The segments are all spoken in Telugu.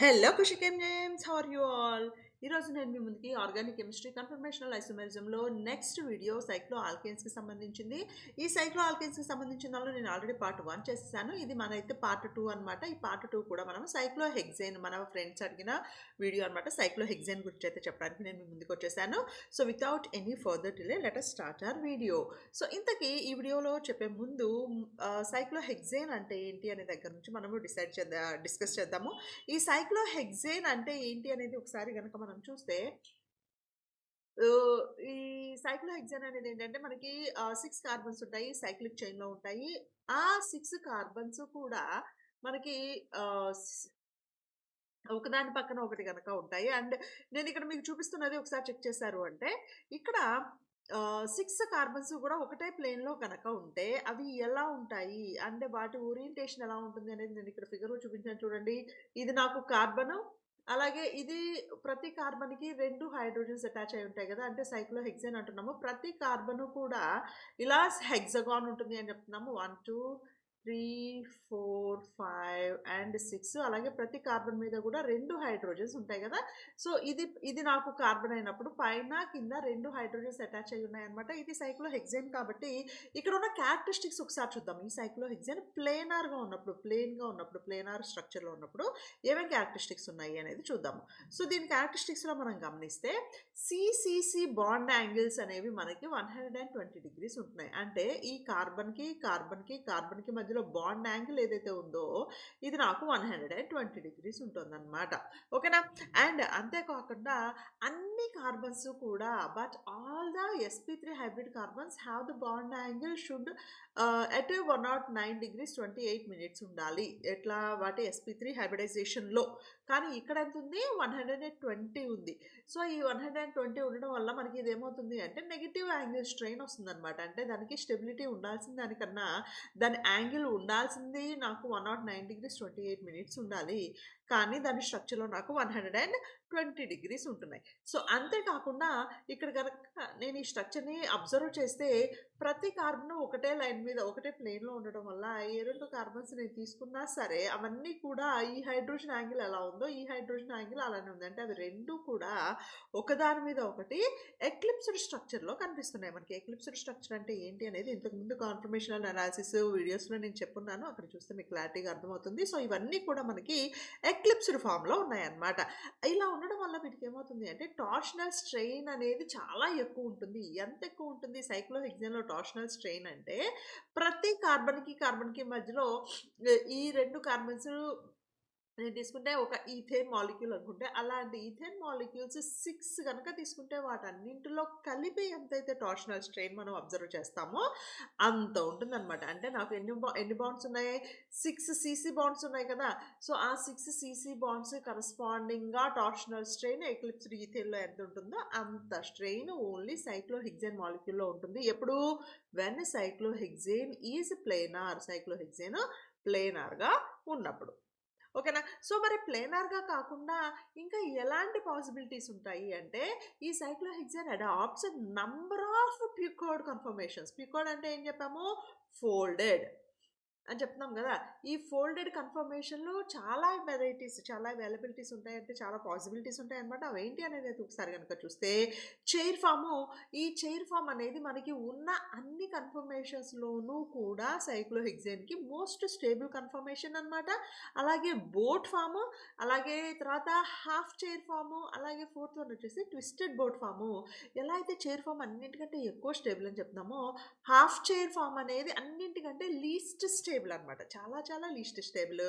హలో కృషికేం జేమ్స్ హౌ ఆర్ యూ ఆల్? ఈరోజు నేను మీ ముందుకి ఆర్గానిక్ కెమిస్ట్రీ కన్ఫర్మేషనల్ ఐసోమెరిజంలో నెక్స్ట్ వీడియో సైక్లో ఆల్కేన్స్కి సంబంధించింది. ఈ సైక్లో ఆల్కేన్స్కి సంబంధించిన దానిలో నేను ఆల్రెడీ పార్ట్ 1 చేసేసాను. ఇది మనైతే పార్ట్ 2 అనమాట. ఈ పార్ట్ 2 కూడా మనం సైక్లో హెక్సేన్ మన ఫ్రెండ్స్ అడిగిన వీడియో అనమాట. సైక్లో హెక్సేన్ గురించి అయితే చెప్పడానికి నేను మీ ముందుకు వచ్చేసాను. So without any further delay let us start our video. So ఇంతకీ ఈ వీడియోలో చెప్పే ముందు సైక్లో హెక్సేన్ అంటే ఏంటి అనే దగ్గర నుంచి మనము డిస్కస్ చేద్దాము. ఈ సైక్లోహెక్సేన్ అంటే ఏంటి అనేది ఒకసారి గనక మనం చూస్తే ఆహ్, ఈ సైక్లోహెక్సేన్ అనేది ఏంటంటే మనకి 6 కార్బన్స్ ఉంటాయి. సైక్లిక్ చైన్‌లో ఉంటాయి. ఆ 6 కార్బన్స్ కూడా మనకి ఆహ్, స్ ఒకదాని పక్కన ఒకటి గనక ఉంటాయి. అండ్ నేనిక్కడ మీకు చూపిస్తున్నది ఒకసారి చెక్ చేశారు అంటే ఇక్కడ 6 కార్బన్స్ కూడా ఒకటే ప్లేన్‌లో గనక ఉంటే అవి ఎలా ఉంటాయి? అంటే వాటి ఓరియంటేషన్ ఎలా ఉంటుంది అనేది నేనిక్కడ ఫిగర్‌లో చూపించాను చూడండి. ఇది నాకు కార్బను. అలాగే ఇది ప్రతి కార్బన్‌కి 2 హైడ్రోజన్స్ అటాచ్ అయ్యి ఉంటాయి గదా! అంటే సైక్లోహెక్సేన్ అంటున్నాము. ప్రతి కార్బను కూడా ఇలా హెక్సాగాన్ ఉంటుంది అని చెప్తున్నాము. 1, 2, 3, 4, 5 అండ్ 6 అలాగే ప్రతి కార్బన్ మీద కూడా 2 హైడ్రోజన్స్ ఉంటాయి గదా! సో, ఇది నాకు కార్బన్ అయినప్పుడు పైన, కింద 2 హైడ్రోజన్స్ అటాచ్ అయ్యి ఉన్నాయన్నమాట. ఇది సైక్లోహెక్సేన్ కాబట్టి ఇక్కడ ఉన్న క్యారెక్టరిస్టిక్స్ ఒకసారి చూద్దాం. ఈ సైక్లోహెక్సేన్ ప్లేనార్‌గా ఉన్నప్పుడు, ప్లెయిన్‌గా ఉన్నప్పుడు, ప్లేనార్ స్ట్రక్చర్‌లో ఉన్నప్పుడు ఏమేం క్యారెక్టరిస్టిక్స్ ఉన్నాయి అనేది చూద్దాము. సో, దీని క్యారెక్టరిస్టిక్స్‌లో మనం గమనిస్తే సీసీసీ బాండ్ యాంగిల్స్ అనేవి మనకి 120 డిగ్రీస్ ఉంటున్నాయి. అంటే ఈ కార్బన్‌కి, కార్బన్‌కి, కార్బన్‌కి మధ్యలో బాండ్ యాంగిల్ ఏదైతే ఉందో ఇది నాకు 120 డిగ్రీస్ ఉంటుందన్నమాట. ఓకేనా? అండ్ అంతే కాకుండా అన్ని కార్బన్స్ కూడా all the sp3 hybrid carbons have the bond angle should at 109 degrees 28 minutes ఉండాలి. ఎట్లా వాటి sp3 హైబ్రిడైజేషన్‌లో. కానీ ఇక్కడ ఎంత ఉంది? 120 ఉంది. సో, ఈ 120 ఉండడం వల్ల మనకి ఇదేమవుతుంది అంటే నెగెటివ్ యాంగిల్ స్ట్రెయిన్ వస్తుందనమాట. అంటే దానికి స్టెబిలిటీ ఉండాల్సిన దానికన్నా దాని యాంగిల్ ఉండాల్సింది నాకు 109 డిగ్రీస్ 28 మినిట్స్ ఉండాలి. కానీ దాని స్ట్రక్చర్‌లో నాకు 120 డిగ్రీస్ ఉంటున్నాయి. సో, అంతే కాకుండా ఇక్కడ గనక నేను ఈ స్ట్రక్చర్‌ని అబ్జర్వ్ చేస్తే ప్రతి కార్బన్ ఒకటే లైన్ మీద ఒకటే ప్లేన్‌లో ఉండడం వల్ల ఏ 2 కార్బన్స్ నేను తీసుకున్నా సరే అవన్నీ కూడా ఈ హైడ్రోజన్ యాంగిల్ ఎలా ఉందో ఈ హైడ్రోజన్ యాంగిల్ అలానే ఉంది. అంటే అవి 2 కూడా ఒకదాని మీద ఒకటి ఎక్లిప్స్డ్ స్ట్రక్చర్‌లో కనిపిస్తున్నాయి మనకి. ఎక్లిప్స్డ్ స్ట్రక్చర్ అంటే ఏంటి అనేది ఇంతకుముందు కాన్ఫర్మేషనల్ అనాలిసిస్ వీడియోస్‌లో నేను చెప్పున్నాను. అక్కడ చూస్తే మీకు క్లారిటీగా అర్థమవుతుంది. సో, ఇవన్నీ కూడా మనకి ఎక్లిప్స్డ్ ఫార్మ్‌లో ఉన్నాయన్నమాట. ఇలా ఉండడం వల్ల వీటికేమవుతుంది అంటే టార్షనల్ స్ట్రెయిన్ అనేది చాలా ఎక్కువుంటుంది. ఎంత ఎక్కువుంటుంది సైక్లోహెక్సేన్‌లో టార్షనల్ స్ట్రెయిన్ అంటే ప్రతి కార్బన్‌కి, కార్బన్‌కి మధ్యలో ఈ 2 కార్బన్స్ నేను తీసుకుంటే ఒక ఈథేన్ మాలిక్యూల్ అనుకుంటే, అలాంటి ఈథేన్ మాలిక్యూల్స్ 6 గనక తీసుకుంటే వాటన్నింటిలో కలిపి ఎంతైతే టార్షనల్ స్ట్రెయిన్ మనం అబ్జర్వ్ చేస్తామో అంత ఉంటుందనమాట. అంటే నాకు ఎన్ని బాండ్స్ ఉన్నాయి? 6 సీసీ బాండ్స్ ఉన్నాయి కదా! సో, ఆ 6 సీసీ బాండ్స్ కరస్పాండింగ్‌గా టార్షనల్ స్ట్రెయిన్ ఎక్లిప్స్డ్ ఈథేన్‌లో ఎంత ఉంటుందో అంత స్ట్రెయిన్ ఓన్లీ సైక్లోహెక్సేన్ మాలిక్యూల్‌లో ఉంటుంది. ఎప్పుడు? When cyclohexane is planar. Cyclohexane ప్లేనార్‌గా ఉన్నప్పుడు. ఓకేనా? సో, మరి ప్లేనార్‌గా కాకుండా ఇంకా ఎలాంటి పాసిబిలిటీస్ ఉంటాయి అంటే, ఈ cyclohexane adapts number of puckered conformations. Puckered అంటే ఏం చెప్పాము? ఫోల్డెడ్ అని చెప్తున్నాం గదా! ఈ ఫోల్డెడ్ కన్ఫర్మేషన్‌లో చాలా వెరైటీస్, చాలా అవైలబిలిటీస్ ఉంటాయంటే, చాలా పాసిబిలిటీస్ ఉంటాయన్నమాట. అవేంటి అనేది అయితే ఒకసారి గనక చూస్తే, చైర్ ఫాము. ఈ చైర్ ఫామ్ అనేది మనకి ఉన్న అన్ని కన్ఫర్మేషన్స్‌లోనూ కూడా సైక్లోహెక్సేన్‌కి మోస్ట్ స్టేబుల్ కన్ఫర్మేషన్ అన్నమాట. అలాగే బోట్ ఫాము, అలాగే తర్వాత హాఫ్ చైర్ ఫాము, అలాగే ఫోర్త్ వన్ వచ్చేసి ట్విస్టెడ్ బోట్ ఫాము. ఎలా అయితే చైర్ ఫామ్ అన్నిటికంటే ఎక్కువ స్టేబుల్ అని చెప్తున్నామో, హాఫ్ చైర్ ఫామ్ అనేది అన్నింటికంటే లీస్ట్ స్టేబుల్ అనమాట. చాలా చాలా లీస్ట్ స్టేబుల్.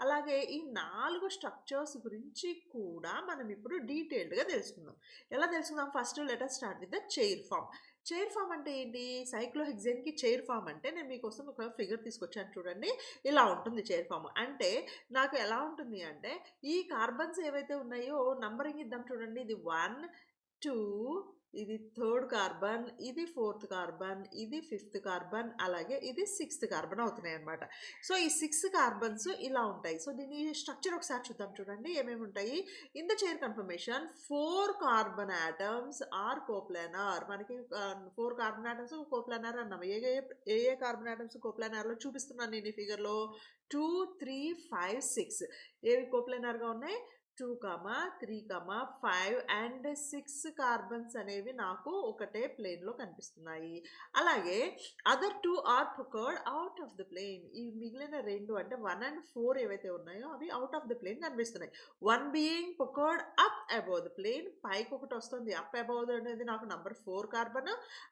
అలాగే ఈ 4 స్ట్రక్చర్స్ గురించి కూడా మనం ఇప్పుడు డీటెయిల్డ్‌గా తెలుసుకుందాం. ఎలా తెలుసుకుందాం? First let us start with the chair form. Chair form అంటే ఏంటి? సైక్లోహెక్సేన్‌కి చైర్ ఫామ్ అంటే నేను మీకోసం ఒక ఫిగర్ తీసుకొచ్చాను చూడండి. ఇలా ఉంటుంది చైర్ ఫామ్. అంటే నాకు ఎలా ఉంటుంది అంటే ఈ కార్బన్స్ ఏవైతే ఉన్నాయో నంబరింగ్ ఇద్దాం చూడండి. ఇది 1 2, ఇది థర్డ్ కార్బన్, ఇది ఫోర్త్ కార్బన్, ఇది ఫిఫ్త్ కార్బన్, అలాగే ఇది సిక్స్త్ కార్బన్ అవుతున్నాయి అనమాట. సో ఈ 6 కార్బన్స్ ఇలా ఉంటాయి. సో దీని స్ట్రక్చర్ ఒకసారి చూద్దాం. చూడండి ఏమేమి ఉంటాయి. In the chair conformation 4 carbon atoms are coplanar. మనకి 4 కార్బన్ ఆటమ్స్ కోప్లానార్ అన్నాం. ఏ కార్బన్ ఆటమ్స్ కోప్లానార్లో చూపిస్తున్నాను నేను ఈ ఫిగర్లో. 2, 3, 5, 6 ఏవి కోప్లానార్గా ఉన్నాయి. 2, 3, 5 అండ్ 6 కార్బన్స్ అనేవి నాకు ఒకటే ప్లేన్లో కనిపిస్తున్నాయి. అలాగే other 2 are puckered out of the plane. ఈ మిగిలిన 2 అంటే 1 and 4 ఏవైతే ఉన్నాయో అవి అవుట్ ఆఫ్ ద ప్లేన్ కనిపిస్తున్నాయి. 1 being puckered up above the plane, పైకి ఒకటి వస్తుంది. అప్ అబౌవ్ అనేది నాకు నంబర్ 4 కార్బన్.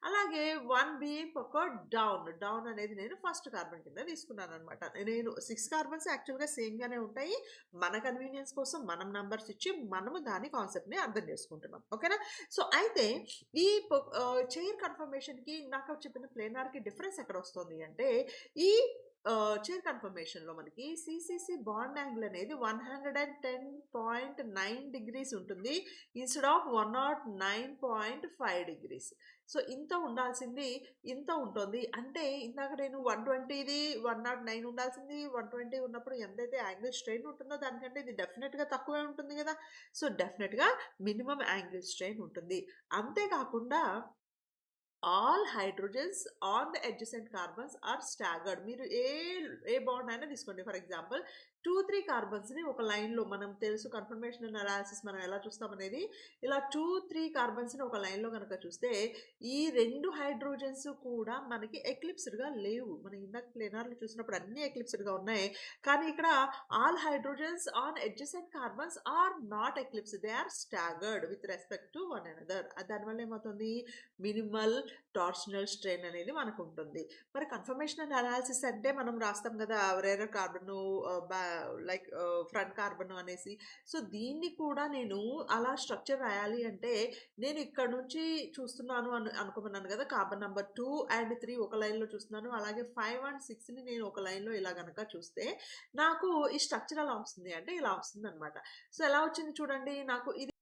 అలాగే 1 బీయింగ్ పుకర్డ్ డౌన్, డౌన్ అనేది నేను ఫస్ట్ కార్బన్ కింద తీసుకున్నాను అనమాట. నేను 6 కార్బన్స్ యాక్చువల్గా సేమ్గానే ఉంటాయి. మన కన్వీనియన్స్ కోసం మనం నంబర్స్ ఇచ్చి మనము దాని కాన్సెప్ట్ని అర్థం చేసుకుంటున్నాం. ఓకేనా. సో అయితే ఈ చైర్ కన్ఫర్మేషన్కి నాకు చెప్పిన ప్లేనార్కి డిఫరెన్స్ ఎక్కడ వస్తుంది అంటే ఈ చైర్ కన్ఫర్మేషన్లో మనకి సిసిసి బాండ్ యాంగిల్ అనేది 110.9 degrees ఉంటుంది ఇన్స్టెడ్ ఆఫ్ 109.5 degrees. సో ఇంత ఉండాల్సింది ఇంత ఉంటుంది. అంటే ఇందాక నేను 120ది 109 ఉండాల్సింది 120 ఉన్నప్పుడు ఎంతైతే యాంగిల్ స్ట్రెయిన్ ఉంటుందో దానికంటే ఇది డెఫినెట్గా తక్కువే ఉంటుంది కదా. సో డెఫినెట్గా మినిమం యాంగిల్ స్ట్రెయిన్ ఉంటుంది. అంతేకాకుండా all hydrogens on the adjacent carbons are staggered. మీరు ఏ బాండ్ అయినా తీసుకోండి. ఫర్ ఎగ్జాంపుల్ 2, 3 కార్బన్స్ని ఒక లైన్లో, మనం తెలుసు కన్ఫర్మేషన్ అనాలిసిస్ మనం ఎలా చూస్తామనేది. ఇలా 2, 3 కార్బన్స్ని ఒక లైన్లో కనుక చూస్తే ఈ 2 హైడ్రోజన్స్ కూడా మనకి ఎక్లిప్స్డ్గా లేవు. మనం ఇందాక ప్లేనార్లో చూసినప్పుడు అన్ని ఎక్లిప్స్డ్గా ఉన్నాయి. కానీ ఇక్కడ all hydrogens on adjacent carbons are not eclipse, they are staggered with respect to one another. దానివల్ల ఏమవుతుంది, మినిమల్ టార్షనల్ స్ట్రెయిన్ అనేది మనకు ఉంటుంది. మరి కన్ఫర్మేషనల్ అనాలిసిస్ అంటే మనం రాస్తాం కదా rarer carbon, like front carbon అనేసి. సో దీన్ని కూడా నేను అలా స్ట్రక్చర్ రాయాలి అంటే నేను ఇక్కడ నుంచి చూస్తున్నాను అనుకోమన్నాను కదా. కార్బన్ నెంబర్ 2 and 3 ఒక లైన్లో చూస్తున్నాను. అలాగే 5 and 6ని నేను ఒక లైన్లో ఇలా కనుక చూస్తే నాకు ఈ స్ట్రక్చర్ ఎలా వస్తుంది అంటే ఇలా వస్తుంది అనమాట. సో ఎలా వచ్చింది చూడండి. నాకు ఇది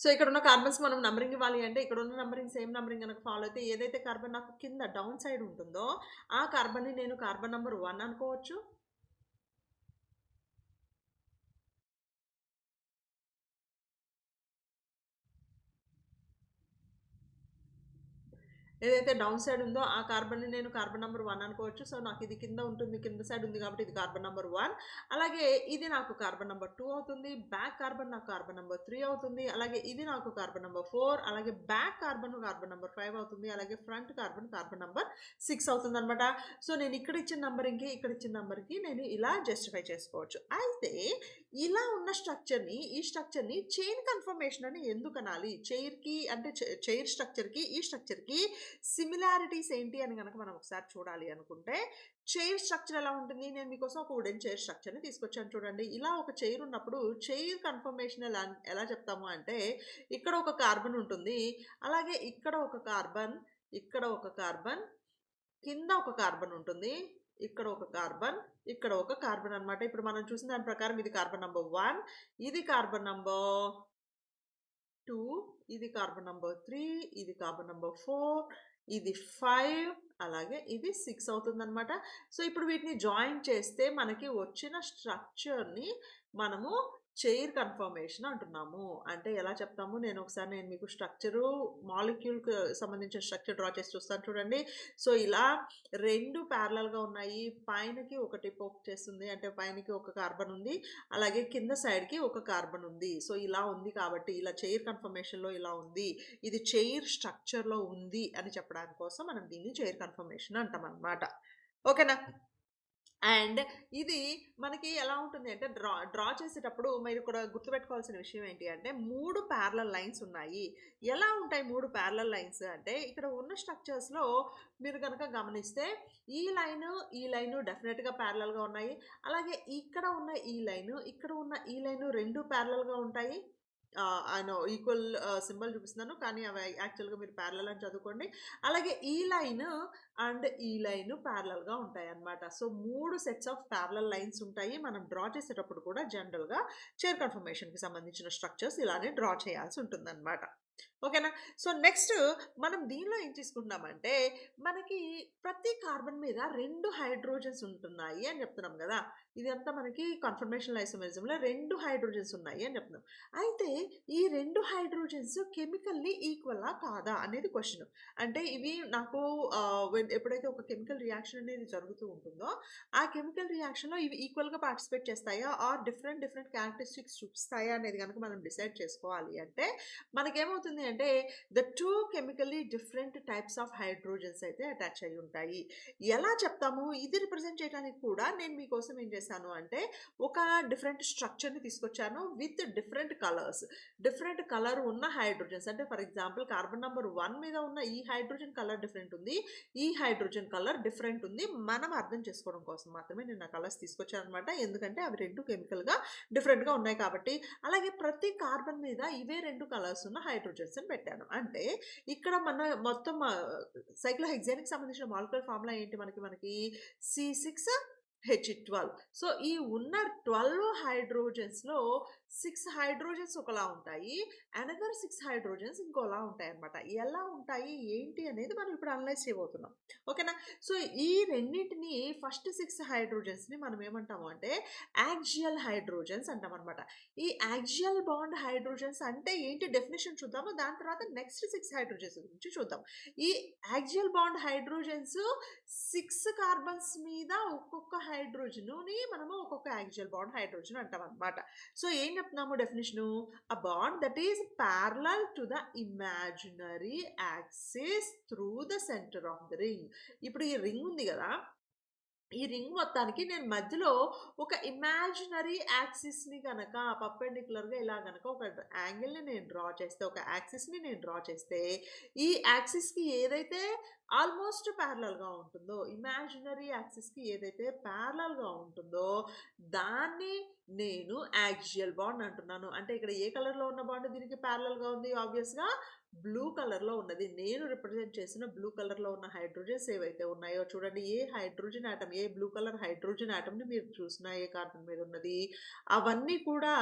సో ఇక్కడ ఉన్న కార్బన్స్ మనం నంబరింగ్ ఇవ్వాలి అంటే ఇక్కడ ఉన్న నంబరింగ్ సేమ్ నంబరింగ్ కనుక ఫాలో అయితే ఏదైతే కార్బన్ నాకు కింద డౌన్ సైడ్ ఉంటుందో ఆ కార్బన్ని నేను కార్బన్ నెంబర్ 1 అనుకోవచ్చు. ఏదైతే డౌన్ సైడ్ ఉందో ఆ కార్బన్ని నేను కార్బన్ నెంబర్ 1 అనుకోవచ్చు. సో నాకు ఇది కింద ఉంటుంది, కింద సైడ్ ఉంది కాబట్టి ఇది కార్బన్ నెంబర్ 1. అలాగే ఇది నాకు కార్బన్ నెంబర్ 2 అవుతుంది. బ్యాక్ కార్బన్ నాకు కార్బన్ నెంబర్ 3 అవుతుంది. అలాగే ఇది నాకు కార్బన్ నెంబర్ 4. అలాగే బ్యాక్ కార్బన్ కార్బన్ నెంబర్ 5 అవుతుంది. అలాగే ఫ్రంట్ కార్బన్ కార్బన్ నెంబర్ 6 అవుతుంది అనమాట. సో నేను ఇక్కడ ఇచ్చిన నంబరింగ్కి ఇక్కడ ఇచ్చిన నంబర్కి నేను ఇలా జస్టిఫై చేసుకోవచ్చు. అయితే ఇలా ఉన్న స్ట్రక్చర్ని, ఈ స్ట్రక్చర్ని చైన్ కన్ఫర్మేషన్ అని ఎందుకు అనాలి? చైర్కి అంటే చైర్ స్ట్రక్చర్కి ఈ స్ట్రక్చర్కి సిమిలారిటీస్ ఏంటి అని కనుక మనం ఒకసారి చూడాలి అనుకుంటే చైర్ స్ట్రక్చర్ ఎలా ఉంటుంది. నేను మీకోసం ఒక వుడెన్ చైర్ స్ట్రక్చర్ని తీసుకొచ్చాను చూడండి. ఇలా ఒక చైర్ ఉన్నప్పుడు చైర్ కన్ఫర్మేషన్ ఎలా చెప్తాము అంటే ఇక్కడ ఒక కార్బన్ ఉంటుంది. అలాగే ఇక్కడ ఒక కార్బన్, ఇక్కడ ఒక కార్బన్, కింద ఒక కార్బన్ ఉంటుంది, ఇక్కడ ఒక కార్బన్, ఇక్కడ ఒక కార్బన్ అనమాట. ఇప్పుడు మనం చూసిన దాని ప్రకారం ఇది కార్బన్ నెంబర్ 1, ఇది కార్బన్ నెంబర్ 2, ఇది కార్బన్ నెంబర్ 3, ఇది కార్బన్ నెంబర్ 4, ఇది 5, అలాగే ఇది 6 అవుతుందన్నమాట. సో ఇప్పుడు వీటిని జాయిన్ చేస్తే మనకి వచ్చిన స్ట్రక్చర్ని మనము చైర్ కన్ఫర్మేషన్ అంటున్నాము. అంటే ఎలా చెప్తాము, నేను మీకు స్ట్రక్చరు మాలిక్యూల్కి సంబంధించిన స్ట్రక్చర్ డ్రా చేసి చూస్తాను చూడండి. సో ఇలా 2 ప్యారలల్గా ఉన్నాయి. పైనకి ఒకటి పోక్ చేస్తుంది, అంటే పైనకి ఒక కార్బన్ ఉంది, అలాగే కింద సైడ్కి ఒక కార్బన్ ఉంది. సో ఇలా ఉంది కాబట్టి ఇలా చైర్ కన్ఫర్మేషన్లో ఇలా ఉంది, ఇది చైర్ స్ట్రక్చర్లో ఉంది అని చెప్పడానికి కోసం మనం దీన్ని చైర్ కన్ఫర్మేషన్ అంటాం అన్నమాట. ఓకేనా. అండ్ ఇది మనకి ఎలా ఉంటుంది అంటే డ్రా చేసేటప్పుడు మీరు కూడా గుర్తుపెట్టుకోవాల్సిన విషయం ఏంటి అంటే 3 ప్యారలల్ లైన్స్ ఉన్నాయి. ఎలా ఉంటాయి 3 ప్యారలల్ లైన్స్ అంటే ఇక్కడ ఉన్న స్ట్రక్చర్స్లో మీరు కనుక గమనిస్తే ఈ లైను డెఫినెట్గా ప్యారలల్గా ఉన్నాయి. అలాగే ఇక్కడ ఉన్న ఈ లైను, ఇక్కడ ఉన్న ఈ లైను 2 ప్యారలల్గా ఉంటాయి. ఆయన ఈక్వల్ సింబల్ చూపిస్తున్నాను. కానీ అవి యాక్చువల్‌గా మీరు ప్యారలల్ అని చదువుకోండి. అలాగే ఈ లైన్ అండ్ ఈ లైన్ ప్యారలల్‌గా ఉంటాయన్నమాట. So, 3 sets of parallel lines ఉంటాయి. మనం డ్రా చేసేటప్పుడు కూడా జనరల్‌గా చైర్ కన్ఫర్మేషన్‌కి సంబంధించిన స్ట్రక్చర్స్ ఇలానే డ్రా చేయాల్సి ఉంటుందన్నమాట. ఓకేనా? సో, నెక్స్ట్ మనం దీనిలో ఏం తీసుకుంటున్నామంటే, మనకి ప్రతి కార్బన్ మీద 2 హైడ్రోజన్స్ ఉంటున్నాయి అని చెప్తున్నాం గదా! ఇదంతా మనకి కన్ఫర్మేషనల్ ఐసోమెరిజంలో 2 హైడ్రోజన్స్ ఉన్నాయి అని చెప్తున్నాం. అయితే ఈ 2 హైడ్రోజన్స్ కెమికల్లీ ఈక్వలా? కాదా? అనేది క్వెషన్. అంటే ఇవి నాకు ఎప్పుడైతే ఒక కెమికల్ రియాక్షన్ అనేది జరుగుతూ ఉంటుందో, ఆ కెమికల్ రియాక్షన్‌లో ఇవి ఈక్వల్‌గా పార్టిసిపేట్ చేస్తాయా? ఆర్ డిఫరెంట్ డిఫరెంట్ క్యారెక్టరిస్టిక్స్ చూపిస్తాయా? అనేది గనుక మనం డిసైడ్ చేసుకోవాలి అంటే, మనకేమవుతుంది అంటే the 2 chemically different types of hydrogens అయితే అటాచ్ అయ్యి ఉంటాయి. ఎలా చెప్తాము? ఇది రిప్రజెంట్ చేయడానికి కూడా నేను మీకోసం ఏం చేశాను అంటే, ఒక డిఫరెంట్ స్ట్రక్చర్‌ని తీసుకొచ్చాను with different colours. Different colour ఉన్న హైడ్రోజన్స్ అంటే ఫర్ ఎగ్జాంపుల్ కార్బన్ నంబర్ 1 మీద ఉన్న ఈ హైడ్రోజన్ కలర్ డిఫరెంట్ ఉంది. ఈ హైడ్రోజన్ కలర్ డిఫరెంట్ ఉంది. మనం అర్థం చేసుకోవడం కోసం మాత్రమే నేను ఆ కలర్స్ తీసుకొచ్చాననమాట. ఎందుకంటే అవి 2 కెమికల్‌గా డిఫరెంట్‌గా ఉన్నాయి కాబట్టి. అలాగే ప్రతి కార్బన్ మీద ఇవే 2 కలర్స్ ఉన్న హైడ్రోజన్స్‌ని పెట్టాను. అంటే ఇక్కడ మన మొత్తం సైక్లోహెక్సేన్‌కి సంబంధించిన మాలిక్యులర్ ఫార్ములా ఏంటి మనకి C6H12. సో, ఈ ఉన్న 12 హైడ్రోజన్స్‌లో 6 హైడ్రోజన్స్ ఒకలా ఉంటాయి. అనదర్ 6 హైడ్రోజన్స్ ఇంకోలా ఉంటాయన్నమాట. ఎలా ఉంటాయి? ఏంటి? అనేది మనం ఇప్పుడు అనలైజ్ చేయబోతున్నాం. ఓకేనా? సో, ఈ రెండిటిని ఫస్ట్ 6 హైడ్రోజన్స్‌ని మనం ఏమంటాము అంటే యాక్సియల్ హైడ్రోజన్స్ అంటామన్నమాట. ఈ యాక్సియల్ బాండ్ హైడ్రోజన్స్ అంటే ఏంటి డెఫినిషన్ చూద్దాము. దాని తర్వాత నెక్స్ట్ 6 హైడ్రోజన్స్ గురించి చూద్దాం. ఈ యాక్సియల్ బాండ్ హైడ్రోజన్స్ 6 కార్బన్స్ మీద ఒక్కొక్క హైడ్రోజన్‌ని మనము ఒక్కొక్క యాక్సియల్ బాండ్ హైడ్రోజన్ అంటామన్నమాట. సో, ఏం చెప్తున్నాము definition? A bond that is parallel to the imaginary axis through the centre of the ring. ఇప్పుడు ఈ రింగ్ ఉంది గదా! ఈ రింగ్ మొత్తానికి నేను మధ్యలో ఒక ఇమాజినరీ యాక్సిస్‌ని గనక పర్పెండిక్యులర్‌గా ఇలా గనక ఒక యాంగిల్‌ని నేను డ్రా చేస్తే, ఒక యాక్సిస్‌ని నేను డ్రా చేస్తే, ఈ యాక్సిస్‌కి ఏదైతే ఆల్మోస్ట్ ప్యారలల్‌గా ఉంటుందో, ఇమాజినరీ యాక్సిస్‌కి ఏదైతే ప్యారలల్‌గా ఉంటుందో, దాన్ని నేను యాక్సియల్ బాండ్ అంటున్నాను. అంటే ఇక్కడ ఏ కలర్‌లో ఉన్న బాండ్ దీనికి ప్యారలల్‌గా ఉంది? ఆబ్వియస్‌గా బ్లూ కలర్‌లో ఉన్నది. నేను రిప్రజెంట్ చేసిన బ్లూ కలర్‌లో ఉన్న హైడ్రోజన్స్ ఏవైతే ఉన్నాయో చూడండి. ఏ హైడ్రోజన్ ఆటమ్, ఏ బ్లూ కలర్ హైడ్రోజన్ ఆటమ్‌ని మీరు చూసినా ఏ కార్బన్ మీద ఉన్నది, అవన్నీ కూడా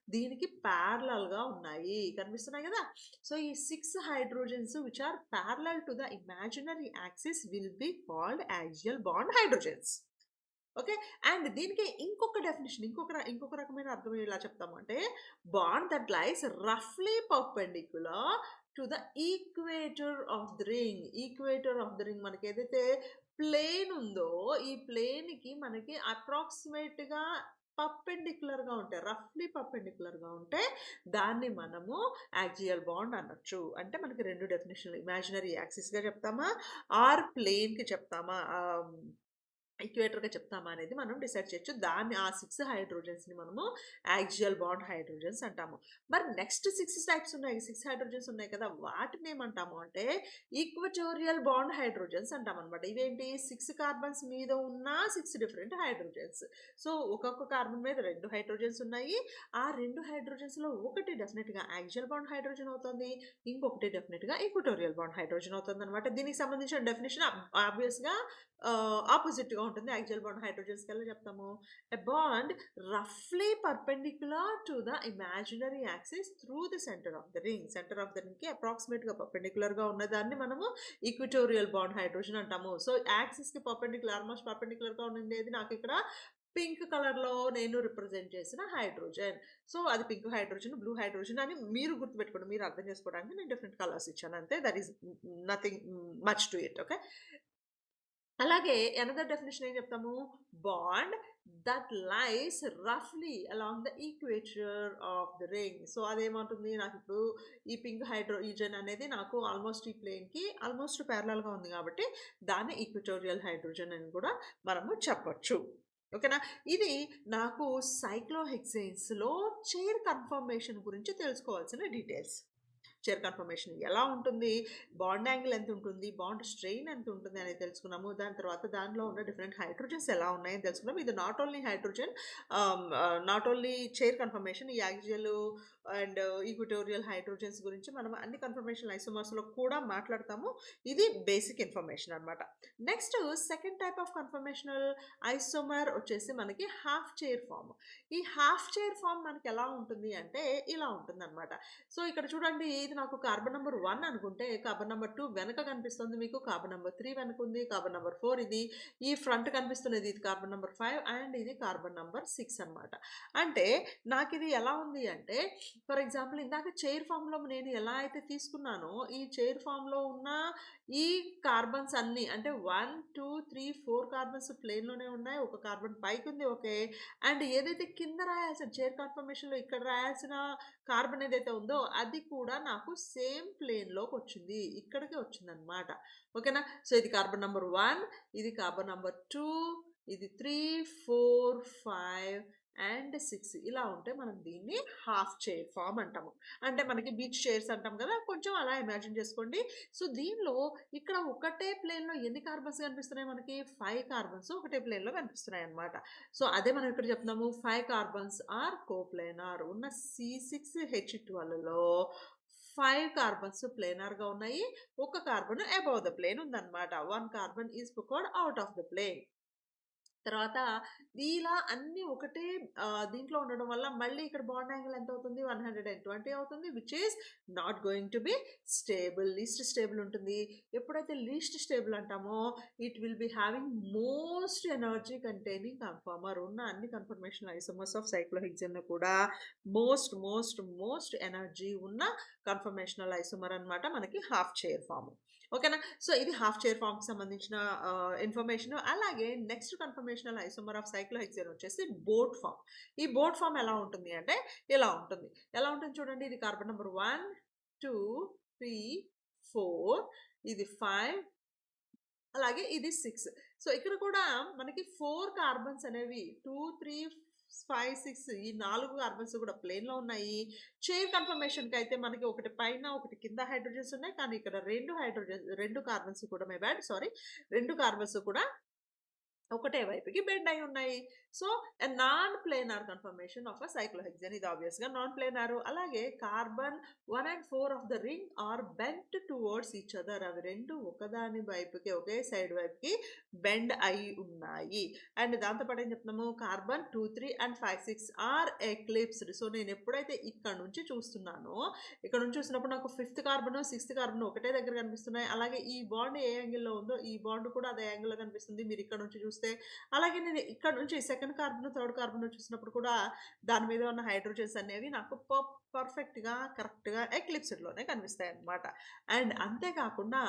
దీనికి ప్యారలల్‌గా ఉన్నాయి. కనిపిస్తున్నాయి గదా! సో, ఈ 6 hydrogens which are parallel to the imaginary axis will be called axial bond hydrogens. Okay. And దీనికి ఇంకొక డెఫినిషన్ ఇంకొక రకమైన అర్థం ఎలా చెప్తాము అంటే, బాండ్ దట్ లైస్ రఫ్‌లీ perpendicular to the equator of the ring. Equator of the ring మనకేదైతే ప్లేన్ ఉందో, ఈ ప్లేన్‌కి మనకి అప్రాక్సిమేట్‌గా పర్పెండిక్యులర్‌గా ఉంటాయి. రఫ్‌లీ పర్పెండిక్యులర్‌గా ఉంటే దాన్ని మనము యాక్సియల్ బాండ్ అనొచ్చు. అంటే మనకి 2 డెఫినిషన్‌లు ఇమాజినరీ యాక్సిస్‌గా చెప్తామా? ఆర్ ప్లేన్‌కి చెప్తామా? ఈక్వేటర్‌గా చెప్తామా అనేది మనం డిసైడ్ చేయొచ్చు. దాన్ని ఆ 6 హైడ్రోజన్స్‌ని మనము యాక్సియల్ బాండ్ హైడ్రోజన్స్ అంటాము. మరి నెక్స్ట్ 6 టైప్స్ ఉన్నాయి. 6 హైడ్రోజన్స్ ఉన్నాయి కదా! వాటిని ఏమంటాము అంటే ఈక్వటోరియల్ బాండ్ హైడ్రోజన్స్ అంటామనమాట. ఇవేంటి 6 కార్బన్స్ మీద ఉన్న 6 డిఫరెంట్ హైడ్రోజన్స్. సో, ఒక్కొక్క కార్బన్ మీద 2 హైడ్రోజన్స్ ఉన్నాయి. ఆ 2 హైడ్రోజన్స్‌లో ఒకటి డెఫినిట్‌గా యాక్సియల్ బాండ్ హైడ్రోజన్ అవుతుంది. ఇంకొకటి డెఫినిట్‌గా ఈక్వటోరియల్ బాండ్ హైడ్రోజన్ అవుతుందనమాట. దీనికి సంబంధించిన డెఫినిషన్ ఆబ్వియస్‌గా ఆపోజిట్‌గా ఉంటుంది. యాక్సియల్ బాండ్ హైడ్రోజన్స్‌కెలా చెప్తాము? ఎ బాండ్ రఫ్‌లీ perpendicular to the imaginary axis through the centre of the ring. Centre of the రింగ్‌కి అప్రాక్సిమేట్‌గా పర్పెండిక్యులర్‌గా ఉన్నదాన్ని మనము ఈక్వటోరియల్ బాండ్ హైడ్రోజన్ అంటాము. సో, యాక్సిస్‌కి పర్పెండిక్యులర్ ఆల్మోస్ట్ పర్పెండిక్యులర్‌గా ఉండిందేది నాకిక్కడ పింక్ కలర్‌లో నేను రిప్రజెంట్ చేసిన హైడ్రోజన్. సో, అది పింక్ హైడ్రోజన్, బ్లూ హైడ్రోజన్ అని మీరు గుర్తుపెట్టుకోండి. మీరు అర్థం చేసుకోవడానికి నేను డిఫరెంట్ కలర్స్ ఇచ్చాను అంతే. That is nothing much to it. Okay. అలాగే అనదర్ డెఫినిషన్ ఏం చెప్తాము? బాండ్ దట్ లైస్ రఫ్‌లీ along the equator of the ring. So, అదేమంటుంది నాకిప్పుడు ఈ పింక్ హైడ్రోజన్ అనేది నాకు ఆల్మోస్ట్ ఈ ప్లేన్‌కి ఆల్మోస్ట్ ప్యారలల్‌గా ఉంది కాబట్టి దాన్ని ఈక్వటోరియల్ హైడ్రోజన్ అని కూడా మనము చెప్పొచ్చు. ఓకేనా? ఇది నాకు సైక్లోహెక్సేన్స్‌లో చైర్ కన్ఫర్మేషన్ గురించి తెలుసుకోవాల్సిన డీటెయిల్స్. చైర్ కన్ఫర్మేషన్ ఎలా ఉంటుంది, బాండ్ యాంగిల్ ఎంత ఉంటుంది, బాండ్ స్ట్రెయిన్ ఎంత ఉంటుంది అనేది తెలుసుకున్నాము. దాని తర్వాత దానిలో ఉన్న డిఫరెంట్ హైడ్రోజన్స్ ఎలా ఉన్నాయని తెలుసుకున్నాము. ఇది not only hydrogen, not only chair confirmation, ఈ యాక్సియల్ అండ్ ఈక్వటోరియల్ హైడ్రోజన్స్ గురించి మనం అన్ని కన్ఫర్మేషన్ ఐసోమర్స్లో కూడా మాట్లాడతాము. ఇది బేసిక్ ఇన్ఫర్మేషన్ అనమాట. Next second type of conformational isomer వచ్చేసి మనకి హాఫ్ చైర్ ఫామ్. ఈ హాఫ్ చైర్ ఫామ్ మనకి ఎలా ఉంటుంది అంటే ఇలా ఉంటుంది అనమాట. సో ఇక్కడ చూడండి, ఇది నాకు కార్బన్ నెంబర్ 1 అనుకుంటే కార్బన్ నెంబర్ 2 వెనక కనిపిస్తుంది మీకు, కార్బన్ నెంబర్ 3 వెనక ఉంది, కార్బన్ నెంబర్ 4 ఇది, ఈ ఫ్రంట్ కనిపిస్తున్నది ఇది కార్బన్ నెంబర్ 5 అండ్ ఇది కార్బన్ నెంబర్ 6 అనమాట. అంటే నాకు ఇది ఎలా ఉంది అంటే, ఫర్ ఎగ్జాంపుల్ ఇందాక చైర్ ఫామ్లో నేను ఎలా అయితే తీసుకున్నానో ఈ చైర్ ఫామ్లో ఉన్న ఈ కార్బన్స్ అన్నీ అంటే 1 2 3 4 కార్బన్స్ ప్లేన్లోనే ఉన్నాయి, ఒక కార్బన్ పైకి ఉంది, ఓకే. అండ్ ఏదైతే కింద రాయాల్సిన చైర్ కన్ఫర్మేషన్లో ఇక్కడ రాయాల్సిన కార్బన్ ఏదైతే ఉందో అది కూడా నాకు సేమ్ ప్లేన్లోకి వచ్చింది, ఇక్కడికి వచ్చింది అనమాట. ఓకేనా. సో ఇది కార్బన్ నెంబర్ 1, ఇది కార్బన్ నెంబర్ 2, ఇది 3 4 5 అండ్ 6 ఇలా ఉంటే మనం దీన్ని హాఫ్ చైర్ ఫామ్ అంటాము. అంటే మనకి బీచ్ చైర్స్ అంటాం కదా, కొంచెం అలా ఇమాజిన్ చేసుకోండి. సో దీనిలో ఇక్కడ ఒకటే ప్లేన్లో ఎన్ని కార్బన్స్ కనిపిస్తున్నాయి మనకి, 5 కార్బన్స్ ఒకటే ప్లేన్లో కనిపిస్తున్నాయి అనమాట. సో అదే మనం ఇక్కడ చెప్తున్నాము, 5 కార్బన్స్ ఆర్ కోప్లేనార్. ఉన్న C6H12లో 5 కార్బన్స్ ప్లేనార్గా ఉన్నాయి, ఒక కార్బన్ అబౌవ్ ద ప్లేన్ ఉందన్నమాట. 1 carbon is puckered out of the plane. తర్వాత ఇలా అన్నీ ఒకటే దీంట్లో ఉండడం వల్ల మళ్ళీ ఇక్కడ బాండ్ యాంగిల్ ఎంత అవుతుంది, 120 అవుతుంది, which is not going to be stable, least stable ఉంటుంది. ఎప్పుడైతే లీస్ట్ స్టేబుల్ అంటామో it will be having most energy containing conformer. ఉన్న అన్ని కన్ఫర్మేషన్ ఐసోమర్స్ ఆఫ్ సైక్లోహెక్సేన్ కూడా మోస్ట్ మోస్ట్ మోస్ట్ ఎనర్జీ ఉన్న కన్ఫర్మేషనల్ ఐసోమర్ అనమాట మనకి హాఫ్ చైర్ ఫామ్. ఓకేనా. సో ఇది హాఫ్ చైర్ ఫామ్కి సంబంధించిన ఇన్ఫర్మేషన్. అలాగే next conformational isomer of cyclohexane వచ్చేసి బోట్ ఫామ్. ఈ బోట్ ఫామ్ ఎలా ఉంటుంది అంటే ఇలా ఉంటుంది. ఎలా ఉంటుంది చూడండి, ఇది కార్బన్ నెంబర్ 1 2 3 4, ఇది 5, అలాగే ఇది 6. సో ఇక్కడ కూడా మనకి 4 కార్బన్స్ అనేవి 2 3 5 6 ఈ 4 కార్బన్స్ కూడా ప్లేన్లో ఉన్నాయి. చైర్ కన్ఫర్మేషన్కి అయితే మనకి ఒకటి పైన ఒకటి కింద హైడ్రోజన్స్ ఉన్నాయి, కానీ ఇక్కడ రెండు కార్బన్స్ కూడా రెండు కార్బన్స్ కూడా ఒకటే వైపుకి బెండ్ అయి ఉన్నాయి. So non planar conformation of a cyclohexane. ఇది ఆబ్వియస్గా నాన్ ప్లేనారు. అలాగే carbon 1 and 4 of the ring are bent towards each other. అవి రెండు ఒకదాని వైపుకి ఒకే సైడ్ వైపుకి బెండ్ అయి ఉన్నాయి. అండ్ దాంతోపాటు ఏం చెప్తున్నాము, carbon 2 3 and 5 6 are eclipsed. So నేను ఎప్పుడైతే ఇక్కడ నుంచి చూస్తున్నానో, ఇక్కడ నుంచి చూసినప్పుడు నాకు 5th కార్బన్ 6th కార్బన్ ఒకటే దగ్గర కనిపిస్తున్నాయి. అలాగే ఈ బాండ్ ఏ యాంగిల్లో ఉందో ఈ బాండ్ కూడా అదే యాంగిల్లో కనిపిస్తుంది మీరు ఇక్కడ నుంచి చూస్తే. అలాగే నేను ఇక్కడ నుంచి సెకండ్ కార్బన్ థర్డ్ కార్బన్ చూసినప్పుడు కూడా దాని మీద ఉన్న హైడ్రోజన్స్ అనేవి నాకు పర్ఫెక్ట్గా కరెక్ట్గా ఎక్లిప్స్డ్లోనే కనిపిస్తాయి అన్నమాట. అండ్ అంతేకాకుండా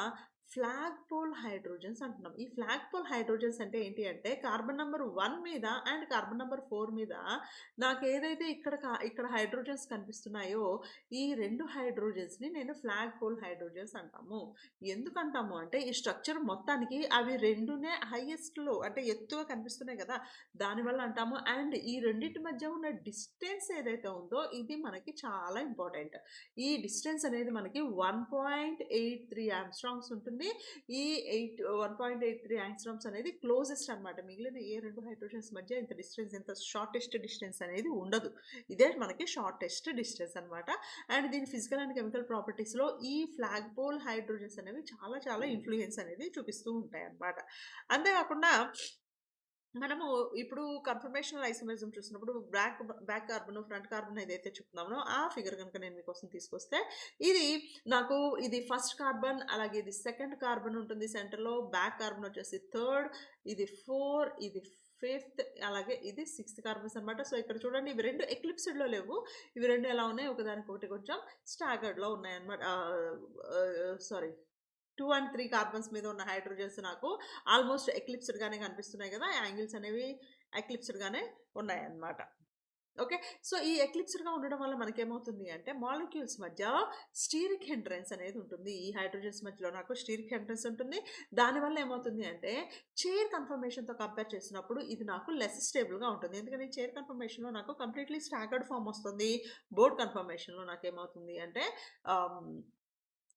ఫ్లాగ్ పోల్ హైడ్రోజన్స్ అంటున్నాం. ఈ ఫ్లాగ్ పోల్ హైడ్రోజన్స్ అంటే ఏంటి అంటే కార్బన్ నెంబర్ 1 మీద అండ్ కార్బన్ నెంబర్ 4 మీద నాకు ఏదైతే ఇక్కడ హైడ్రోజన్స్ కనిపిస్తున్నాయో ఈ రెండు హైడ్రోజన్స్ని నేను ఫ్లాగ్ పోల్ హైడ్రోజన్స్ అంటాము. ఎందుకంటాము అంటే ఈ స్ట్రక్చర్ మొత్తానికి అవి రెండునే హైయెస్ట్లో అంటే ఎత్తుగా కనిపిస్తున్నాయి కదా, దానివల్ల అంటాము. అండ్ ఈ రెండింటి మధ్య ఉన్న డిస్టెన్స్ ఏదైతే ఉందో ఇది మనకి చాలా ఇంపార్టెంట్. ఈ డిస్టెన్స్ అనేది మనకి 1.83 యాంగ్స్ట్రామ్స్ ఉంటుంది. ఈ 1.83 యాంగ్స్ట్రామ్స్ అనేది క్లోజెస్ట్ అనమాట. మిగిలిన ఏ రెండు హైడ్రోజన్స్ మధ్య ఇంత డిస్టెన్స్, ఇంత షార్టెస్ట్ డిస్టెన్స్ అనేది ఉండదు. ఇదే మనకి షార్టెస్ట్ డిస్టెన్స్ అనమాట. అండ్ దీని ఫిజికల్ అండ్ కెమికల్ ప్రాపర్టీస్లో ఈ ఫ్లాగ్ పోల్ హైడ్రోజన్స్ అనేవి చాలా చాలా ఇన్ఫ్లుయెన్స్ అనేది చూపిస్తూ ఉంటాయి అన్నమాట. అంతేకాకుండా మనము ఇప్పుడు కన్ఫర్మేషనల్ ఐసోమరిజం చూసినప్పుడు బ్యాక్ కార్బన్ ఫ్రంట్ కార్బన్ ఏదైతే చెప్తున్నామో ఆ ఫిగర్ కనుక నేను మీకోసం తీసుకొస్తే ఇది ఫస్ట్ కార్బన్, అలాగే ఇది సెకండ్ కార్బన్ ఉంటుంది సెంటర్లో, బ్యాక్ కార్బన్ వచ్చేసి థర్డ్, ఇది 4, ఇది 5th, అలాగే ఇది 6th కార్బన్స్ అనమాట. సో ఇక్కడ చూడండి ఇవి రెండు ఎక్లిప్స్డ్లో లేవు, ఇవి రెండు ఎలా ఉన్నాయి ఒకదానికొకటి కొంచెం స్టాగర్డ్లో ఉన్నాయి అనమాట. 2 and 3 కార్బన్స్ మీద ఉన్న హైడ్రోజన్స్ నాకు ఆల్మోస్ట్ ఎక్లిప్స్డ్గానే కనిపిస్తున్నాయి కదా, యాంగిల్స్ అనేవి ఎక్లిప్స్డ్గానే ఉన్నాయి అన్నమాట. ఓకే. సో, ఈ ఎక్లిప్స్డ్‌గా ఉండడం వల్ల మనకేమవుతుంది అంటే, మాలిక్యూల్స్ మధ్య స్టీరిక్ హిండ్రెన్స్ అనేది ఉంటుంది. ఈ హైడ్రోజన్స్ మధ్యలో నాకు స్టీరిక్ హిండ్రెన్స్ ఉంటుంది. దానివల్ల ఏమవుతుంది అంటే, చైర్ కన్ఫర్మేషన్‌తో కంపేర్ చేసినప్పుడు ఇది నాకు లెస్ స్టేబుల్‌గా ఉంటుంది. ఎందుకని చైర్ కన్ఫర్మేషన్‌లో నాకు కంప్లీట్‌లీ స్టాగర్డ్ ఫార్మ్ వస్తుంది. బోర్డ్ కన్ఫర్మేషన్‌లో నాకేమవుతుంది అంటే ఆహ్,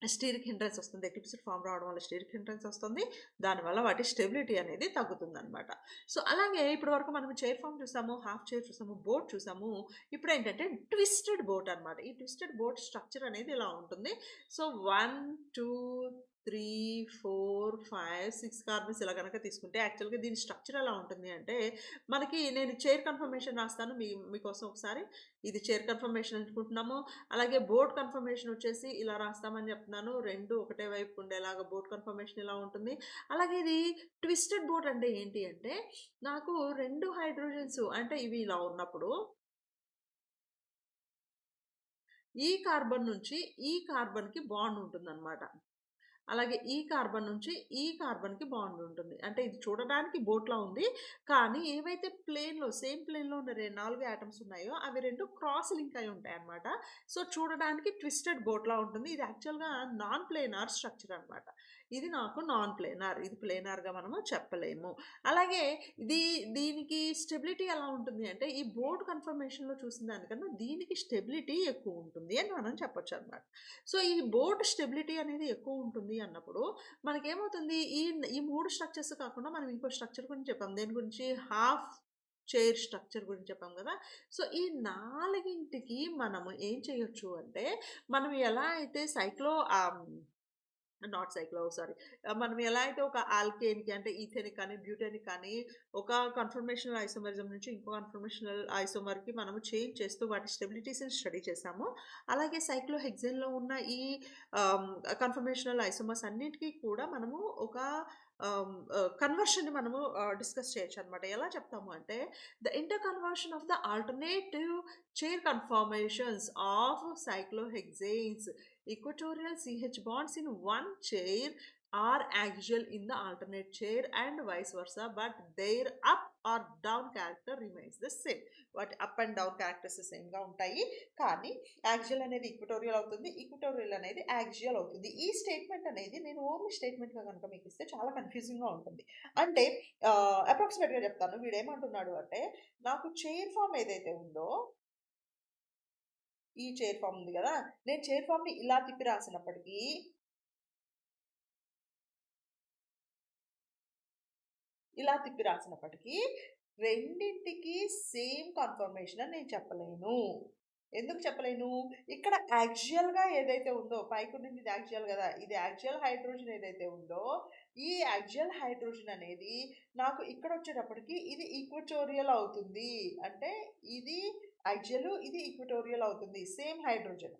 స్టీరిక్ హిండ్రెన్స్ వస్తుంది. ఎక్లిప్స్డ్ ఫార్మ్ రావడం వల్ల స్టీరిక్ హిండ్రెన్స్ వస్తుంది. దానివల్ల వాటి స్టెబిలిటీ అనేది తగ్గుతుందనమాట. సో, అలాగే ఇప్పటి వరకు మనం చైర్ ఫార్మ్ చూసాము, హాఫ్ చైర్ చూసాము, బోట్ చూసాము. ఇప్పుడేంటంటే ట్విస్టెడ్ బోట్ అనమాట. ఈ ట్విస్టెడ్ బోట్ స్ట్రక్చర్ అనేది ఇలా ఉంటుంది. సో, 1, 2, 3, 4, 5, 6 కార్బన్స్ ఇలా గనక తీసుకుంటే యాక్చువల్‌గా దీని స్ట్రక్చర్ ఎలా ఉంటుంది అంటే, మనకి నేను చైర్ కన్ఫర్మేషన్ రాస్తాను మీకోసం ఒకసారి. ఇది చైర్ కన్ఫర్మేషన్ అనుకుంటున్నాము. అలాగే బోర్డ్ కన్ఫర్మేషన్ వచ్చేసి ఇలా రాస్తామని చెప్తున్నాను. 2 ఒకటే వైపు ఉండేలాగా బోర్డ్ కన్ఫర్మేషన్ ఇలా ఉంటుంది. అలాగే ఇది ట్విస్టెడ్ బోర్డ్ అంటే ఏంటి అంటే, నాకు 2 హైడ్రోజన్స్ అంటే ఇవి ఇలా ఉన్నప్పుడు, ఈ కార్బన్ నుంచి ఈ కార్బన్‌కి బాండ్ ఉంటుందన్నమాట. అలాగే ఈ కార్బన్ నుంచి ఈ కార్బన్‌కి బాండ్ ఉంటుంది. అంటే ఇది చూడడానికి బోట్‌లా ఉంది. కానీ ఏవైతే సేమ్ ప్లేన్‌లో ఉన్న 4 యాటమ్స్ ఉన్నాయో అవి 2 క్రాస్ లింక్ అయి ఉంటాయన్నమాట. సో, చూడడానికి ట్విస్టెడ్ బోట్‌లా ఉంటుంది. ఇది యాక్చువల్‌గా నాన్ ప్లేనార్ స్ట్రక్చర్ అన్నమాట. ఇది నాకు నాన్ ప్లేనార్. ఇది ప్లేనార్‌గా మనము చెప్పలేము. అలాగే ఇది దీనికి స్టెబిలిటీ ఎలా ఉంటుంది అంటే, ఈ బోర్డ్ కన్ఫర్మేషన్‌లో చూసిన దానికన్నా దీనికి స్టెబిలిటీ ఎక్కువ ఉంటుంది అని మనం చెప్పొచ్చన్నమాట. సో, ఈ బోర్డ్ స్టెబిలిటీ అనేది ఎక్కువ ఉంటుంది అన్నప్పుడు మనకేమవుతుంది ఈ 3 స్ట్రక్చర్స్ కాకుండా మనం ఇంకో స్ట్రక్చర్ గురించి చెప్పాం. దేని గురించి? హాఫ్ చైర్ స్ట్రక్చర్ గురించి చెప్పాం గదా! సో, ఈ 4కి మనము ఏం చేయొచ్చు అంటే, మనం ఎలా అయితే నాట్ సైక్లో సారీ. మనం ఎలా అయితే ఒక ఆల్కేన్‌కి అంటే ఈథెన్‌కి కానీ, బ్యూటేన్‌కి కానీ ఒక కన్ఫర్మేషనల్ ఐసోమరిజం నుంచి ఇంకో కన్ఫర్మేషనల్ ఐసోమర్‌కి మనము చేంజ్ చేస్తూ వాటి స్టెబిలిటీస్‌ని స్టడీ చేసామో, అలాగే సైక్లోహెక్సేన్‌లో ఉన్న ఈ ఆహ్, కన్ఫర్మేషనల్ ఐసోమర్స్ అన్నిటికి కూడా మనము ఒక కన్వర్షన్‌ని మనము డిస్కస్ చేయొచ్చనమాట. ఎలా చెప్తాము అంటే, the inter conversion of the alternative chair confirmations of cyclohexanes equatorial CH bonds in one chair are axial in the alternate chair and vice versa, but their up or down character remains the same. వాటి అప్ అండ్ డౌన్ క్యారెక్టర్స్ సేమ్‌గా ఉంటాయి. కానీ యాక్సియల్ అనేది ఈక్వటోరియల్ అవుతుంది. ఈక్వటోరియల్ అనేది యాక్సియల్ అవుతుంది. ఈ స్టేట్మెంట్ అనేది నేను ఓన్లీ స్టేట్మెంట్‌గా గనుక మీకు ఇస్తే చాలా కన్‌ఫ్యూజింగ్‌గా ఉంటుంది. అంటే అప్రాక్సిమేట్‌గా చెప్తాను. వీడేమంటున్నాడు అంటే, నాకు చైర్ ఫార్మ్ ఏదైతే ఉందో, ఈ చైర్ ఫార్మ్ ఉంది గదా! నేను చైర్ ఫార్మ్‌ని ఇలా తిప్పి రాసినప్పటికీ, రెండింటికి సేమ్ కన్ఫర్మేషన్ అని నేను చెప్పలేను. ఎందుకు చెప్పలేను? ఇక్కడ యాక్సియల్‌గా ఏదైతే ఉందో, పైకున్నది ఇది యాక్సియల్ గదా! ఇది యాక్సియల్ హైడ్రోజన్ ఏదైతే ఉందో, ఈ యాక్సియల్ హైడ్రోజన్ అనేది నాకు ఇక్కడొచ్చేటప్పటికి ఇది ఈక్వటోరియల్ అవుతుంది. అంటే ఇది యాక్సియల్, ఇది ఈక్వటోరియల్ అవుతుంది. సేమ్ హైడ్రోజన్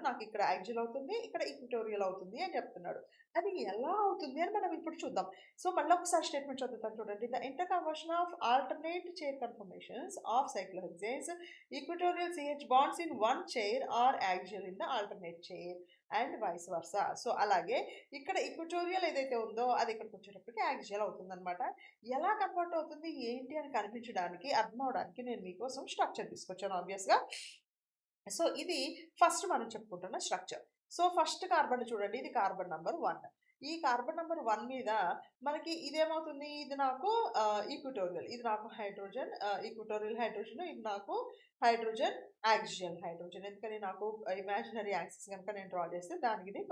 నాకు ఇక్కడ యాక్సియల్ అవుతుంది. ఇక్కడ ఈక్వటోరియల్ అవుతుంది అని చెప్తున్నాడు. అది ఎలా అవుతుంది అని మనం ఇప్పుడు చూద్దాం. సో, మళ్ళొకసారి స్టేట్మెంట్ చదువుతాను చూడండి. The inter conversion of alternate chair confirmations of cyclohexanes equatorial CH bonds in one chair are axial in the alternate chair and vice versa. So, అలాగే ఇక్కడ ఈక్వటోరియల్ ఏదైతే ఉందో అది ఇక్కడికొచ్చేటప్పటికి యాక్సియల్ అవుతుందనమాట. ఎలా కన్వర్ట్ అవుతుంది ఏంటి అని కనిపించడానికి, అర్థం అవ్వడానికి నేను మీకోసం స్ట్రక్చర్ తీసుకొచ్చాను ఆబ్వియస్‌గా. సో, ఇది ఫస్ట్ మనం చెప్పుకుంటున్న స్ట్రక్చర్. సో, ఫస్ట్ కార్బన్ చూడండి. ఇది కార్బన్ నంబర్ 1. ఈ కార్బన్ నంబర్ 1 మీద మనకి ఇదేమవుతుంది? ఇది నాకు ఈక్వటోరియల్. ఇది నాకు హైడ్రోజన్ ఈక్వటోరియల్ హైడ్రోజన్. ఇది నాకు హైడ్రోజన్ యాక్సియల్ హైడ్రోజన్. ఎందుకని నాకు ఇమాజినరీ యాక్సిస్ గనుక నేను డ్రా చేస్తే దానికి ఇది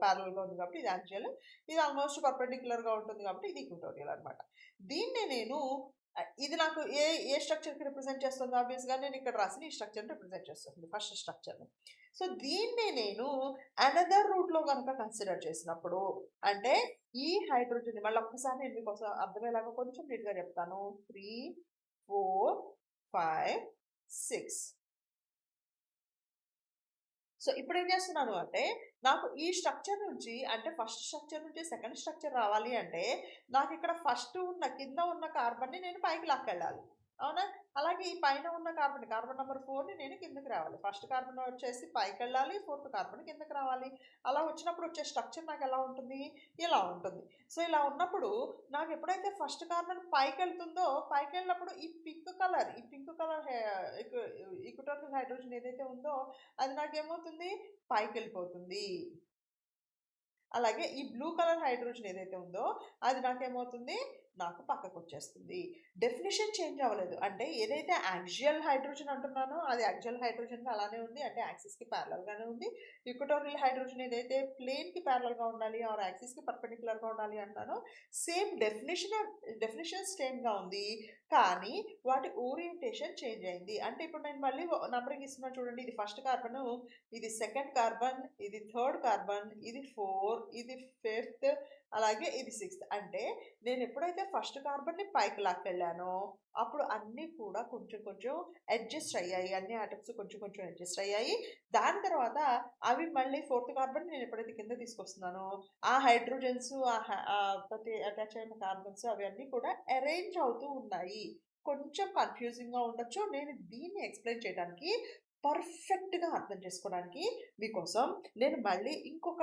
పారలెల్‌గా ఉంది కాబట్టి ఇది యాక్సియల్. ఇది ఆల్మోస్ట్ పర్పెండిక్యులర్‌గా ఉంటుంది కాబట్టి ఇది ఈక్వటోరియల్ అనమాట. దీన్నే నేను ఇది నాకు ఏ స్ట్రక్చర్‌కి రిప్రజెంట్ చేస్తుంది? ఆబ్వియస్‌గా నేను ఇక్కడ రాసిన ఈ స్ట్రక్చర్‌ని రిప్రజెంట్ చేస్తుంది. ఫస్ట్ స్ట్రక్చర్‌ని. సో, దీన్నే నేను అనదర్ రూట్‌లో గనక కన్సిడర్ చేసినప్పుడు, అంటే ఈ హైడ్రోజన్‌ని మళ్ళొక్కసారి నేను మీకోసం అర్థమయ్యేలాగా కొంచెం నీట్‌గా చెప్తాను. 3, 4, 5, 6. సో, ఇప్పుడేం చేస్తున్నాను అంటే, నాకు ఈ స్ట్రక్చర్ నుంచి అంటే ఫస్ట్ స్ట్రక్చర్ నుంచి సెకండ్ స్ట్రక్చర్ రావాలి అంటే, నాకిక్కడ కింద ఉన్న కార్బన్‌ని నేను పైకి లాక్కెళ్ళాలి. అవునా? అలాగే ఈ పైన ఉన్న కార్బన్ నెంబర్ 4ని నేను కిందకి రావాలి. ఫస్ట్ కార్బన్ వచ్చేసి పైకెళ్ళాలి, ఫోర్త్ కార్బన్ కిందకి రావాలి. అలా వచ్చినప్పుడు వచ్చే స్ట్రక్చర్ నాకు ఎలా ఉంటుంది? ఇలా ఉంటుంది. సో ఇలా ఉన్నప్పుడు నాకు ఎప్పుడైతే ఫస్ట్ కార్బన్ పైకెళ్తుందో, పైకెళ్ళినప్పుడు ఈ పింక్ కలర్ ఈక్వటోరియల్ హైడ్రోజన్ ఏదైతే ఉందో అది నాకేమవుతుంది? పైకెళ్ళిపోతుంది. అలాగే ఈ బ్లూ కలర్ హైడ్రోజన్ ఏదైతే ఉందో అది నాకేమవుతుంది? నాకు పక్కకొచ్చేస్తుంది. డెఫినిషన్ చేంజ్ అవ్వలేదు. అంటే ఏదైతే యాక్సియల్ హైడ్రోజన్ అంటున్నానో అది యాక్సియల్ హైడ్రోజన్‌గా అలానే ఉంది. అంటే యాక్సిస్‌కి ప్యారలల్‌గానే ఉంది. ఈక్వటోరియల్ హైడ్రోజన్ ఏదైతే ప్లేన్‌కి ప్యారలల్‌గా ఉండాలి ఆర్ యాక్సిస్‌కి పర్పెండిక్యులర్‌గా ఉండాలి అంటానో సేమ్ డెఫినిషన్ సేమ్‌గా ఉంది. కానీ వాటి ఓరియంటేషన్ చేంజ్ అయింది. అంటే ఇప్పుడు నేను మళ్ళీ నంబరింగ్ ఇస్తున్నాను చూడండి. ఇది ఫస్ట్ కార్బను, ఇది సెకండ్ కార్బన్, ఇది థర్డ్ కార్బన్, ఇది 4, ఇది ఫిఫ్త్, అలాగే ఇది 6థ్. అంటే నేను ఎప్పుడైతే ఫస్ట్ కార్బన్‌ని పైకి లాక్కెళ్ళానో అప్పుడు అన్నీ కూడా కొంచెం కొంచెం అడ్జస్ట్ అయ్యాయి. అన్ని ఆటమ్స్ కొంచెం కొంచెం అడ్జస్ట్ అయ్యాయి. దాని తర్వాత అవి మళ్ళీ ఫోర్త్ కార్బన్ నేను ఎప్పుడైతే కింద తీసుకొస్తున్నానో ఆ హైడ్రోజన్స్ ప్రతి అటాచ్ అయిన కార్బన్స్ అవన్నీ కూడా అరేంజ్ అవుతూ ఉన్నాయి. కొంచెం కన్‌ఫ్యూజింగ్‌గా ఉండొచ్చు. నేను దీన్ని ఎక్స్‌ప్లెయిన్ చేయడానికి పర్ఫెక్ట్‌గా అర్థం చేసుకోవడానికి మీకోసం నేను మళ్ళీ ఇంకొక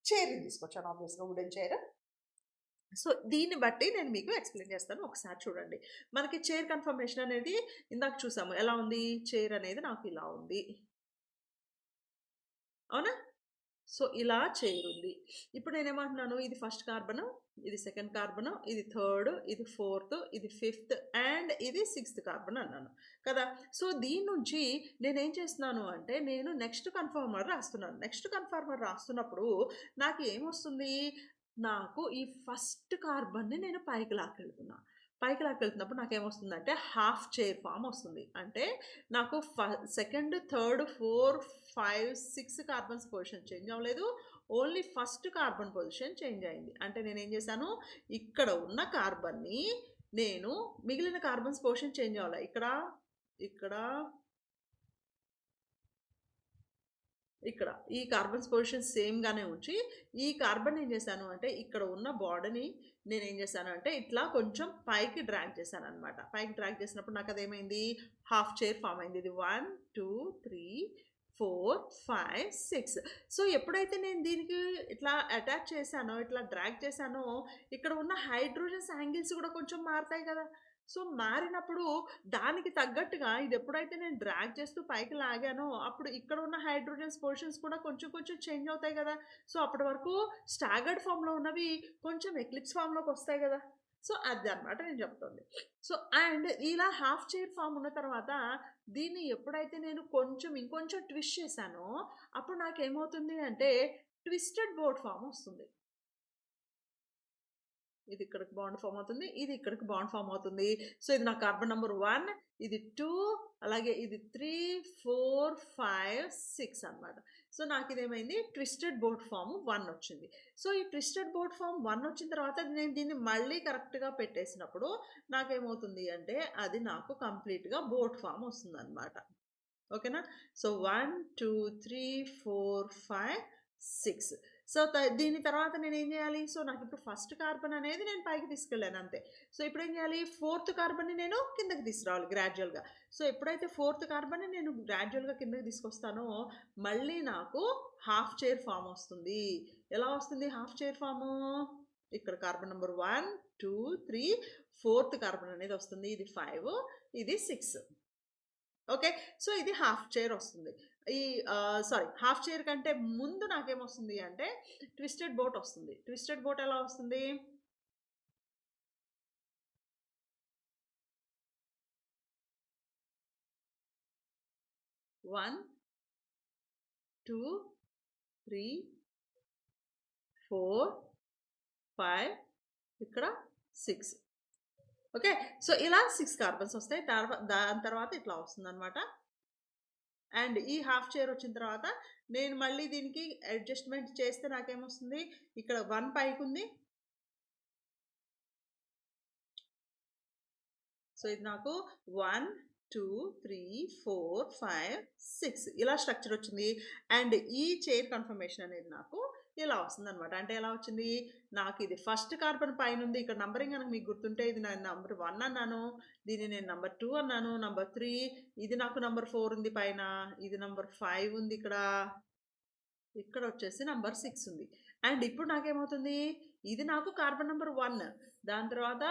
చైర్‌ని తీసుకొచ్చాను. ఆబ్వియస్‌గా వుడెన్ చైర్. సో దీన్ని బట్టి నేను మీకు ఎక్స్‌ప్లెయిన్ చేస్తాను. ఒకసారి చూడండి. మనకి చైర్ కన్ఫర్మేషన్ అనేది ఇందాక చూసాము. ఎలా ఉంది? చైర్ అనేది నాకు ఇలా ఉంది. అవునా? సో ఇలా చైర్ ఉంది. ఇప్పుడు నేనేమంటున్నాను? ఇది ఫస్ట్ కార్బను, ఇది సెకండ్ కార్బను, ఇది థర్డ్, ఇది ఫోర్త్, ఇది ఫిఫ్త్ అండ్ ఇది సిక్స్త్ కార్బన్ అన్నాను కదా! సో దీని నుంచి నేనేం చేస్తున్నాను అంటే నేను నెక్స్ట్ కన్ఫర్మర్ రాస్తున్నాను. నెక్స్ట్ కన్ఫర్మర్ రాస్తున్నప్పుడు నాకు ఏమొస్తుంది? నాకు ఈ ఫస్ట్ కార్బన్‌ని నేను పైకి లాక్కెళ్తున్నా. పైకి లాక్కెళ్తున్నప్పుడు నాకేమొస్తుందంటే హాఫ్ చైర్ ఫార్మ్ వస్తుంది. అంటే నాకు second, third, 4, 5, 6 carbons position change అవ్వలేదు. Only first carbon position change అయింది. అంటే నేనేం చేశాను? ఇక్కడ ఉన్న కార్బన్‌ని నేను మిగిలిన కార్బన్స్ పొజిషన్ చేంజ్ అవ్వలే. ఇక్కడ, ఇక్కడ, ఇక్కడ ఈ కార్బన్స్ పొజిషన్ సేమ్‌గానే ఉంచి ఈ కార్బన్ ఏం చేశాను అంటే ఇక్కడ ఉన్న బాడీని నేనేం చేశాను అంటే ఇట్లా కొంచెం పైకి డ్రాగ్ చేశాననమాట. పైకి డ్రాగ్ చేసినప్పుడు నాకు అదేమైంది? హాఫ్ చైర్ ఫార్మ్ అయింది. ఇది 1, 2, 3, 4, 5, 6. సో ఎప్పుడైతే నేను దీనికి ఇట్లా అటాచ్ చేశానో, ఇట్లా డ్రాగ్ చేశానో ఇక్కడ ఉన్న హైడ్రోజన్స్ యాంగిల్స్ కూడా కొంచెం మారతాయి కదా! సో మారినప్పుడు దానికి తగ్గట్టుగా ఇది ఎప్పుడైతే నేను డ్రాగ్ చేస్తూ పైకి లాగానో అప్పుడు ఇక్కడ ఉన్న హైడ్రోజన్స్ పోర్షన్స్ కూడా కొంచెం కొంచెం చేంజ్ అవుతాయి కదా! సో అప్పటి వరకు స్టాగర్డ్ ఫామ్‌లో ఉన్నవి కొంచెం ఎక్లిప్స్ ఫామ్‌లోకి వస్తాయి కదా! సో అదనమాట నేను చెప్తుంది. సో అండ్ ఇలా హాఫ్ చైర్ ఫామ్ ఉన్న తర్వాత దీన్ని ఎప్పుడైతే నేను కొంచెం ఇంకొంచెం ట్విస్ట్ చేశానో అప్పుడు నాకేమవుతుంది అంటే ట్విస్టెడ్ బోర్డ్ ఫామ్ వస్తుంది. ఇది ఇక్కడికి బాండ్ ఫామ్ అవుతుంది. ఇది ఇక్కడికి బాండ్ ఫామ్ అవుతుంది. సో ఇది నా కార్బన్ నంబర్ 1, ఇది 2, అలాగే ఇది 3, 4, 5, 6 అనమాట. సో నాకిదేమైంది? ట్విస్టెడ్ బోర్డ్ ఫామ్ 1 వచ్చింది. సో ఈ ట్విస్టెడ్ బోర్డ్ ఫామ్ 1 వచ్చిన తర్వాత నేను దీన్ని మళ్ళీ కరెక్ట్‌గా పెట్టేసినప్పుడు నాకేమవుతుంది అంటే అది నాకు కంప్లీట్‌గా బోర్డ్ ఫామ్ వస్తుందనమాట. ఓకేనా? సో 1, 2, 3, 4, 5, 6. సో దీని తర్వాత నేనేం జేయాలి? సో నాకిప్పుడు ఫస్ట్ కార్బన్ అనేది నేను పైకి తీసుకెళ్ళాను అంతే. సో ఇప్పుడేం జేయాలి? ఫోర్త్ కార్బన్‌ని నేను కిందకి తీసుకురావాలి గ్రాడ్యుయల్‌గా. సో ఎప్పుడైతే ఫోర్త్ కార్బన్‌ని నేను గ్రాడ్యుయల్‌గా కిందకి తీసుకొస్తానో మళ్ళీ నాకు హాఫ్ చైర్ ఫామ్ వస్తుంది. ఎలా వస్తుంది హాఫ్ చైర్ ఫాము? ఇక్కడ కార్బన్ నంబర్ 1, 2, 3, ఫోర్త్ కార్బన్ అనేది వస్తుంది. ఇది 5, ఇది 6. ఓకే. సో ఇది హాఫ్ చైర్ వస్తుంది. ఈ సారీ హాఫ్ చైర్ కంటే ముందు నాకేమొస్తుంది అంటే ట్విస్టెడ్ బోట్ వస్తుంది. ట్విస్టెడ్ బోట్ ఎలా వస్తుంది? వన్, 2, 3, 4, 5 ఇక్కడ 6. ఓకే. సో ఇలా 6 కార్బన్స్ వస్తాయి. దాని తర్వాత ఇట్లా వస్తుందనమాట. అండ్ ఈ హాఫ్ చైర్ వచ్చిన తర్వాత నేను మళ్ళీ దీనికి అడ్జస్ట్‌మెంట్ చేస్తే నాకేమొస్తుంది? ఇక్కడ 1 పైకుంది. సో ఇది నాకు 1, 2, 3, 4, 5, 6 ఇలా స్ట్రక్చర్ వచ్చింది. అండ్ ఈ చైర్ కన్ఫర్మేషన్ అనేది నాకు ఇలా వస్తుందనమాట. అంటే ఎలా వచ్చింది, నాకు ఇది ఫస్ట్ కార్బన్ పైనుంది. ఇక్కడ నంబరింగ్ గనక మీకు గుర్తుంటే ఇది నేను నంబర్ 1 అన్నాను. దీన్ని నేను నంబర్ 2 అన్నాను. నంబర్ 3 ఇది నాకు నంబర్ 4 ఉంది పైన. ఇది నంబర్ 5 ఉంది ఇక్కడ. ఇక్కడ వచ్చేసి నంబర్ 6 ఉంది. అండ్ ఇప్పుడు నాకేమవుతుంది, ఇది నాకు కార్బన్ నంబర్ 1. దాని తర్వాత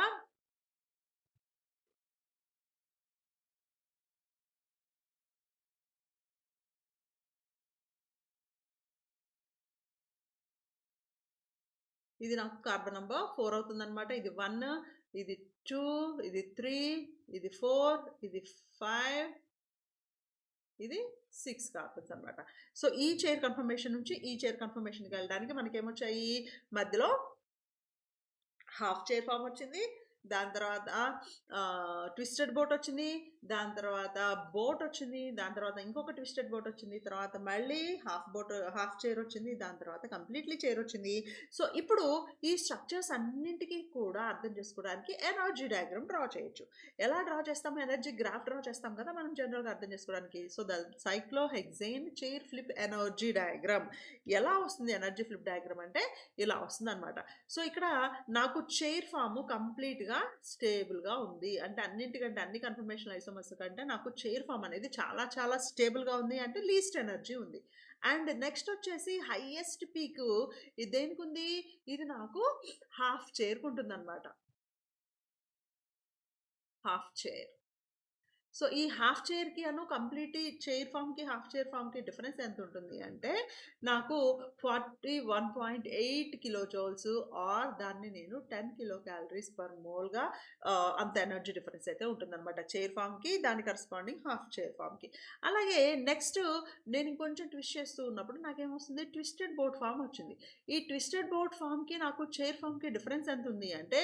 ఇది నాకు కార్బన్ నంబర్ 4 అవుతుందనమాట. ఇది 1, ఇది 2, ఇది 3, ఇది 4, ఇది 5, ఇది 6 కార్బన్స్ అనమాట. సో ఈ చైర్ కన్ఫర్మేషన్ నుంచి ఈ చైర్ కన్ఫర్మేషన్కి వెళ్ళడానికి మనకేమొచ్చాయి, మధ్యలో హాఫ్ చైర్ ఫామ్ వచ్చింది. దాని తర్వాత ట్విస్టెడ్ బోట్ వచ్చింది. దాని తర్వాత బోట్ వచ్చింది. దాని తర్వాత ఇంకొక ట్విస్టెడ్ బోట్ వచ్చింది. తర్వాత మళ్ళీ హాఫ్ చైర్ వచ్చింది. దాని తర్వాత కంప్లీట్లీ చైర్ వచ్చింది. సో ఇప్పుడు ఈ స్ట్రక్చర్స్ అన్నింటికీ కూడా అర్థం చేసుకోవడానికి ఎనర్జీ డయాగ్రామ్ డ్రా చేయొచ్చు. ఎలా డ్రా చేస్తాం, ఎనర్జీ గ్రాఫ్ డ్రా చేస్తాం కదా మనం జనరల్గా అర్థం చేసుకోవడానికి. So the cyclohexane chair flip energy diagram ఎలా వస్తుంది, ఎనర్జీ ఫ్లిప్ డయాగ్రామ్ అంటే ఇలా వస్తుంది అనమాట. సో ఇక్కడ నాకు చైర్ ఫామ్ కంప్లీట్గా స్టేబుల్గా ఉంది. అంటే అన్నింటికంటే అన్ని కన్ఫర్మేషన్ ఐసోమర్స్ కంటే నాకు చైర్ ఫామ్ అనేది చాలా చాలా స్టేబుల్గా ఉంది. అంటే లీస్ట్ ఎనర్జీ ఉంది. అండ్ నెక్స్ట్ వచ్చేసి హైయెస్ట్ పీక్ ఇది దేనికి ఉంది, ఇది నాకు హాఫ్ చైర్కి ఉంటుంది అనమాట. Half chair. సో ఈ హాఫ్ చైర్కి కంప్లీట్ చైర్ ఫామ్కి హాఫ్ చైర్ ఫామ్కి డిఫరెన్స్ ఎంత ఉంటుంది అంటే నాకు 41.8 కిలో జౌల్స్ ఆర్ దాన్ని నేను 10 కిలో క్యాలరీస్ పర్ మోల్గా అంత ఎనర్జీ డిఫరెన్స్ అయితే ఉంటుందన్నమాట చైర్ ఫామ్కి, దాని కరస్పాండింగ్ హాఫ్ చైర్ ఫామ్కి. అలాగే నెక్స్ట్ నేను ఇంకొంచెం ట్విస్ట్ చేస్తూ ఉన్నప్పుడు నాకేమొస్తుంది, ట్విస్టెడ్ బోట్ ఫామ్ వచ్చింది. ఈ ట్విస్టెడ్ బోట్ ఫామ్కి నాకు చైర్ ఫామ్కి డిఫరెన్స్ ఎంత ఉంది అంటే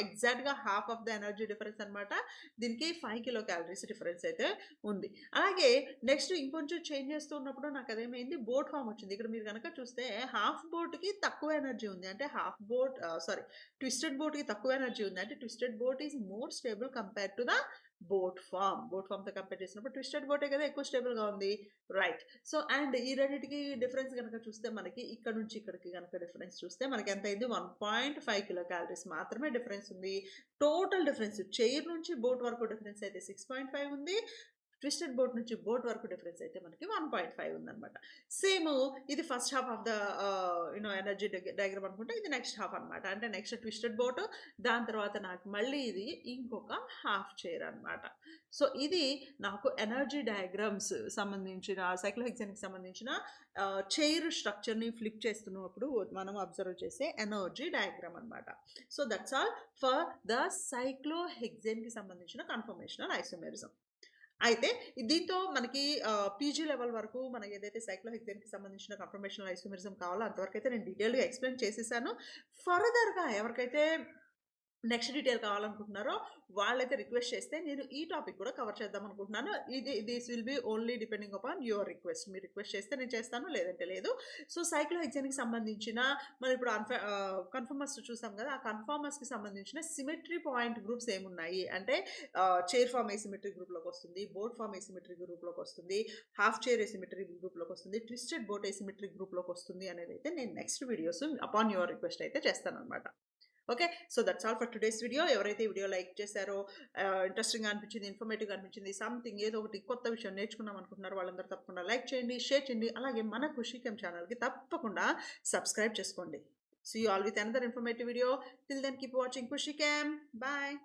ఎగ్జాక్ట్గా half of the energy difference అనమాట. దీనికి 5 కిలో క్యాలరీస్ డిఫరెన్స్ అయితే ఉంది. అలాగే నెక్స్ట్ ఇంకొంచెం చేంజ్ చేస్తూ ఉన్నప్పుడు నాకు అదేమైంది, బోట్ ఫామ్ వచ్చింది. ఇక్కడ మీరు కనుక చూస్తే హాఫ్ బోట్కి తక్కువ ఎనర్జీ ఉంది. అంటే ట్విస్టెడ్ బోట్కి తక్కువ ఎనర్జీ ఉంది. అంటే twisted boat is more stable compare to the boat ఫామ్తో కంపేర్ చేసినప్పుడు ట్విస్టెడ్ బోటే కదా ఎక్కువ స్టేబుల్గా ఉంది, రైట్. సో అండ్ ఈ రెండింటికి డిఫరెన్స్ కనుక చూస్తే మనకి ఇక్కడ నుంచి ఇక్కడికి కనుక డిఫరెన్స్ చూస్తే మనకి ఎంత అయింది, 1.5 కిలో క్యాలరీస్ మాత్రమే డిఫరెన్స్ ఉంది. టోటల్ డిఫరెన్స్ చైర్ నుంచి బోట్ వరకు డిఫరెన్స్ అయితే 6.5 ఉంది. ట్విస్టెడ్ బోట్ నుంచి బోట్ వరకు డిఫరెన్స్ అయితే మనకి 1.5 ఉందన్నమాట. సేమ్ ఇది first half of the energy diagram అనుకుంటే ఇది నెక్స్ట్ హాఫ్ అనమాట. అంటే నెక్స్ట్ ట్విస్టెడ్ బోట్, దాని తర్వాత నాకు మళ్ళీ ఇది ఇంకొక హాఫ్ చైర్ అనమాట. సో ఇది నాకు ఎనర్జీ డయాగ్రామ్స్ సంబంధించిన సైక్లోహెక్సేన్కి సంబంధించిన చైర్ స్ట్రక్చర్ని ఫ్లిప్ చేస్తున్నప్పుడు మనం అబ్జర్వ్ చేసే ఎనర్జీ డయాగ్రామ్ అనమాట. So that's all for the సైక్లోహెక్సేన్కి సంబంధించిన కన్ఫర్మేషనల్ ఐసోమెరిజం. అయితే దీంతో మనకి పీజీ లెవెల్ వరకు మనకి ఏదైతే సైక్లోహెక్సేన్కి సంబంధించిన కన్ఫర్మేషనల్ ఐసోమెరిజం కావాలో అంతవరకు అయితే నేను డీటెయిల్గా ఎక్స్ప్లెయిన్ చేసేసాను. ఫర్దర్గా ఎవరికైతే నెక్స్ట్ డీటెయిల్ కావాలనుకుంటున్నారో వాళ్ళైతే రిక్వెస్ట్ చేస్తే నేను ఈ టాపిక్ కూడా కవర్ చేద్దాం అనుకుంటున్నాను. This will be only depending upon your request. మీరు రిక్వెస్ట్ చేస్తే నేను చేస్తాను, లేదంటే లేదు. సో సైక్లోహెక్సేన్కి సంబంధించిన మనం ఇప్పుడు కన్ఫర్మర్స్ చూసాం కదా, ఆ కన్ఫర్మర్స్కి సంబంధించిన సిమెట్రీ పాయింట్ గ్రూప్స్ ఏమున్నాయి అంటే చైర్ ఫామ్ ఏసిమెట్రీ గ్రూప్లోకి వస్తుంది, బోట్ ఫామ్ ఏసిమెట్రీ గ్రూప్లోకి వస్తుంది, హాఫ్ చైర్ ఏసిమెట్రీ గ్రూప్లోకి వస్తుంది, ట్విస్టెడ్ బోట్ ఏసిమెట్రీ గ్రూప్లోకి వస్తుంది అనేది అయితే నేను next videos upon your request అయితే చేస్తాను అనమాట. Okay, so that's all for today's video. ఎవరైతే ఈ వీడియో లైక్ చేశారో, ఇంట్రెస్టింగ్గా అనిపించింది, ఇన్ఫర్మేటివ్గా అనిపించింది, సంథింగ్ ఏదో ఒకటి కొత్త విషయం నేర్చుకున్నాం అనుకుంటున్నారు వాళ్ళందరూ తప్పకుండా లైక్ చేయండి, షేర్ చేయండి. అలాగే మన ఖుషీకెమ్ ఛానల్కి తప్పకుండా సబ్స్క్రైబ్ చేసుకోండి. See you all with another informative video. Till then, keep watching Khushikem. Bye.